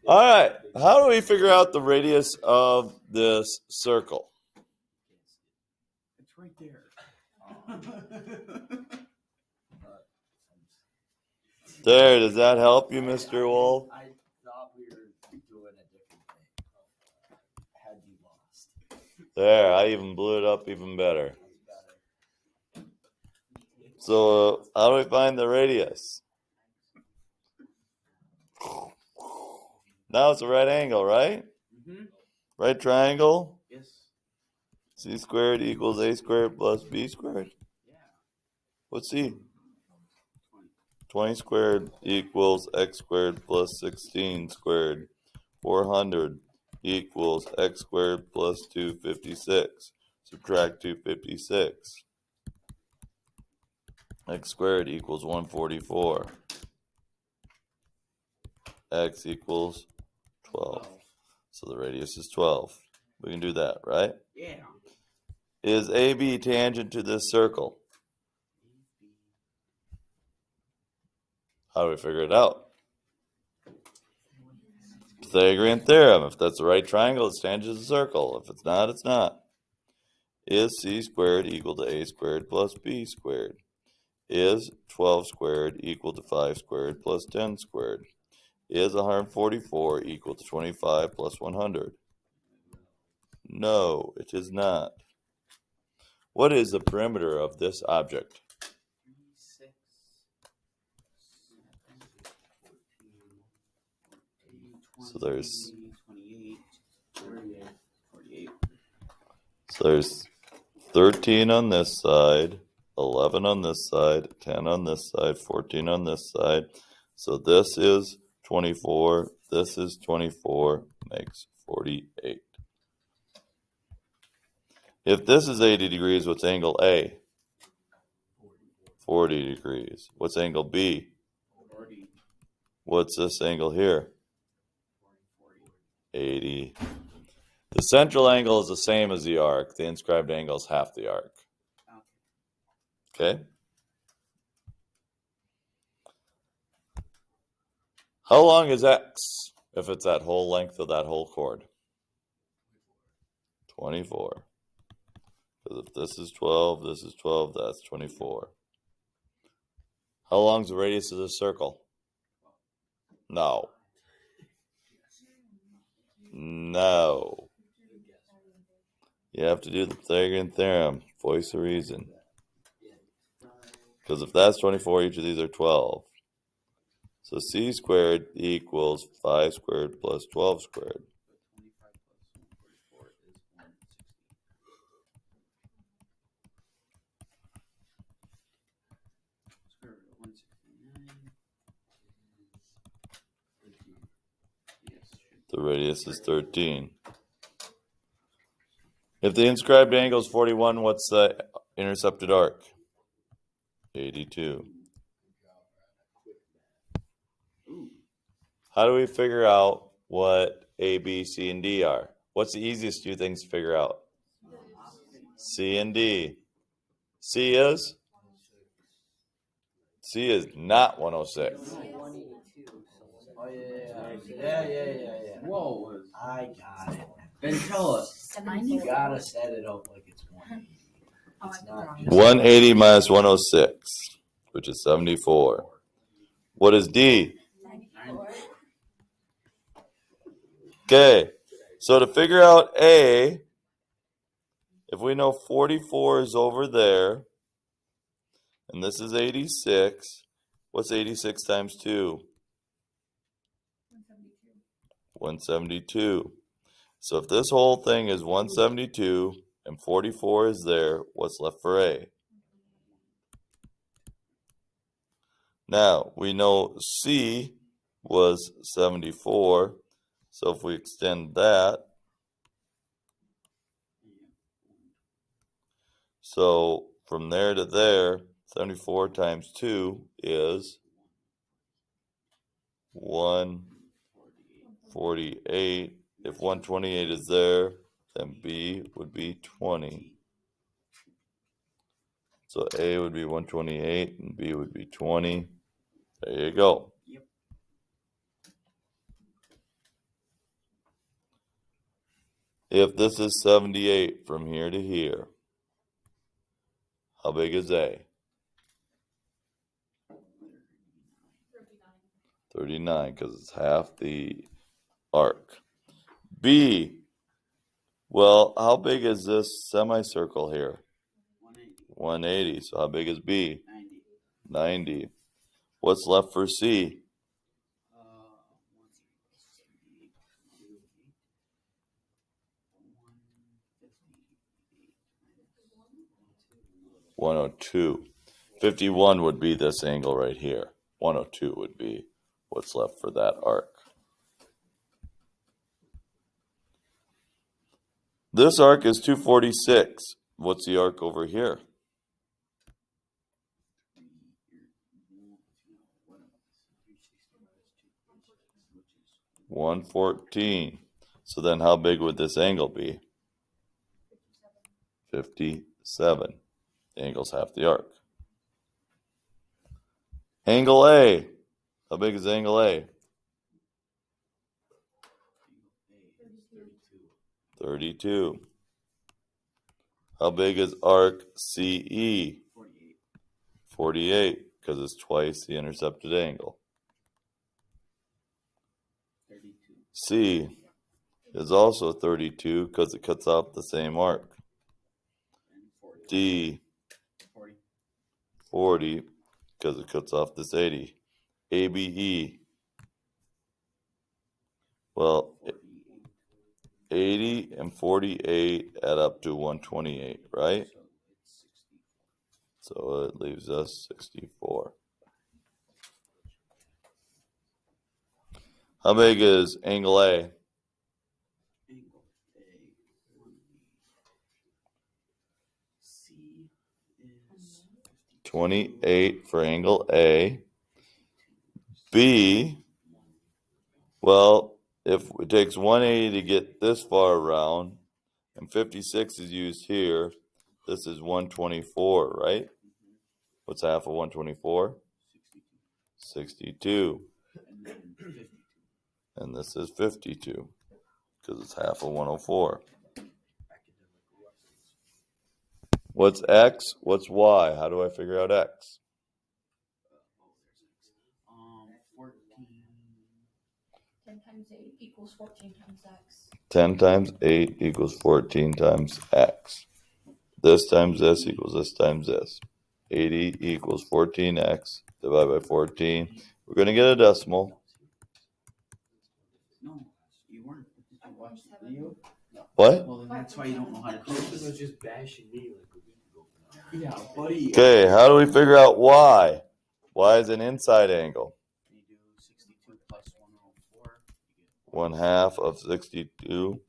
All right. How do we figure out the radius of this circle? It's right there. There. Does that help you, Mr. Wolf? I thought we were doing a different thing. Had you lost? There. I even blew it up even better. So how do we find the radius? Now it's a right angle, right? Mm-hmm. Right triangle? Yes. C squared equals A squared plus B squared? Yeah. What's C? 20 squared equals X squared plus 16 squared. 400 equals X squared plus 256. Subtract 256. X squared equals 144. X equals 12. So the radius is 12. We can do that, right? Yeah. Is AB tangent to this circle? How do we figure it out? Pythagorean theorem. If that's the right triangle, it's tangent to the circle. If it's not, it's not. Is C squared equal to A squared plus B squared? Is 12 squared equal to 5 squared plus 10 squared? Is 144 equal to 25 plus 100? No, it is not. What is the perimeter of this object? 6, 7, 14, So there's 28, 48. So there's 13 on this side, 11 on this side, 10 on this side, 14 on this side. So this is 24, this is 24, makes 48. If this is 80 degrees, what's angle A? 40 degrees. What's angle B? 40. What's this angle here? 80. The central angle is the same as the arc. The inscribed angle is half the arc. Okay? How long is X if it's that whole length of that whole chord? 24. Because if this is 12, this is 12, that's 24. How long is the radius of this circle? No. No. You have to do the Pythagorean theorem. Voice of reason. Because if that's 24, each of these are 12. So C squared equals 5 squared plus 12 squared. 25 plus 144 is 160. Square root of 169 is 13. Yes. The radius is 13. If the inscribed angle is 41, what's the intercepted arc? 82. How do we figure out what A, B, C, and D are? What's the easiest two things to figure out? C and D. C is? C is not 106. Oh, yeah. Whoa. I got it. Then tell us. You gotta set it up like it's 180. It's not just 180 minus 106, which is 74. What is D? 94. Okay, so to figure out A, if we know 44 is over there, and this is 86, what's 86 times 2? 172. So if this whole thing is 172 and 44 is there, what's left for A? Now, we know C was 74, so if we extend that, so from there to there, 74 times 2 is 148. If 128 is there, then B would be 20. So A would be 128 and B would be 20. There you go. If this is 78 from here to here, how big is A? 39, because it's half the arc. B, well, how big is this semicircle here? 180. 180. So how big is B? 90. 90. What's left for C? 102. 51 would be this angle right here. 102 would be what's left for that arc. This arc is 246. What's the arc over here? 114. So then how big would this angle be? 57. The angle's half the arc. Angle A. How big is angle A? 32. How big is arc CE? 48, because it's twice the intercepted angle. 32. C is also 32 because it cuts off the same arc. D, 40 because it cuts off this 80. ABE, well, 80 and 48 add up to 128, right? So it leaves us 64. How big is angle A? Angle A. C is 28 for angle A. B, well, if it takes 180 to get this far around, and 56 is used here, this is 124, right? What's half of 124? 62. and then 52. And this is 52, because it's half of 104. What's X? What's Y? How do I figure out X? 14. 10 times 8 equals 14 times x. 10 times 8 equals 14 times X. This times this equals this times this. 80 equals 14X divided by 14. We're going to get a decimal. No, you weren't. Did you watch the video? What? Well, then that's why you don't know how to do Coach this. was just bashing me like a week ago. Yeah, buddy. Okay, how do we figure out Y? Y is an inside angle. You do 62 plus 104. You get 1 half of 62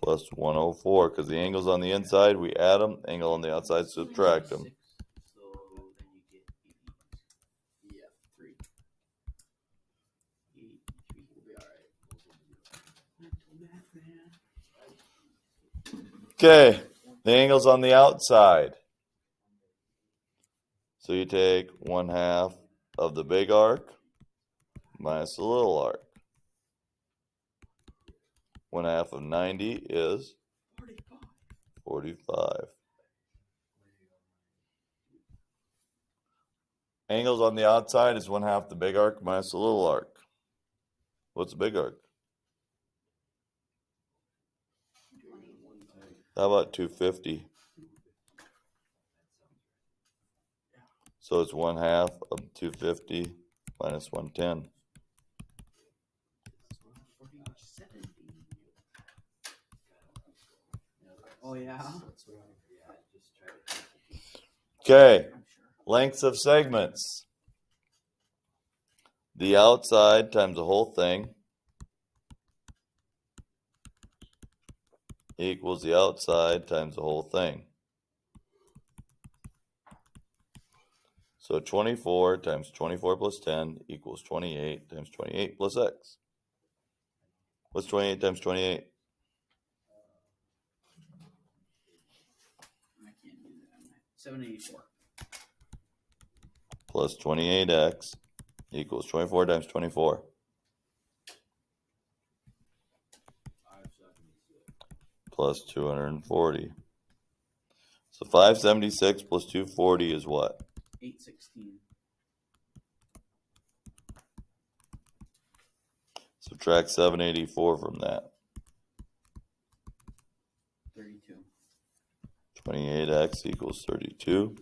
plus 104. Because the angles on the inside, we add them. Angle on the outside, subtract them. 6. So then you get 80. Yeah, 3. 83 will be alright. Mental math, man. Okay, the angle's on the outside. So you take 1 half of the big arc minus the little arc. 1 half of 90 is 45. Angles on the outside is 1 half the big arc minus the little arc. What's the big arc? How about 250? So it's 1 half of 250 minus 110. Oh, yeah? Okay, lengths of segments. The outside times the whole thing equals the outside times the whole thing. So 24 times 24 plus 10 equals 28 times 28 plus x. What's 28 times 28? I can't do that. 784. Plus 28x equals 24 times 24. plus 240. So 576 plus 240 is what? 816. Subtract 784 from that. 32. 28x equals 32.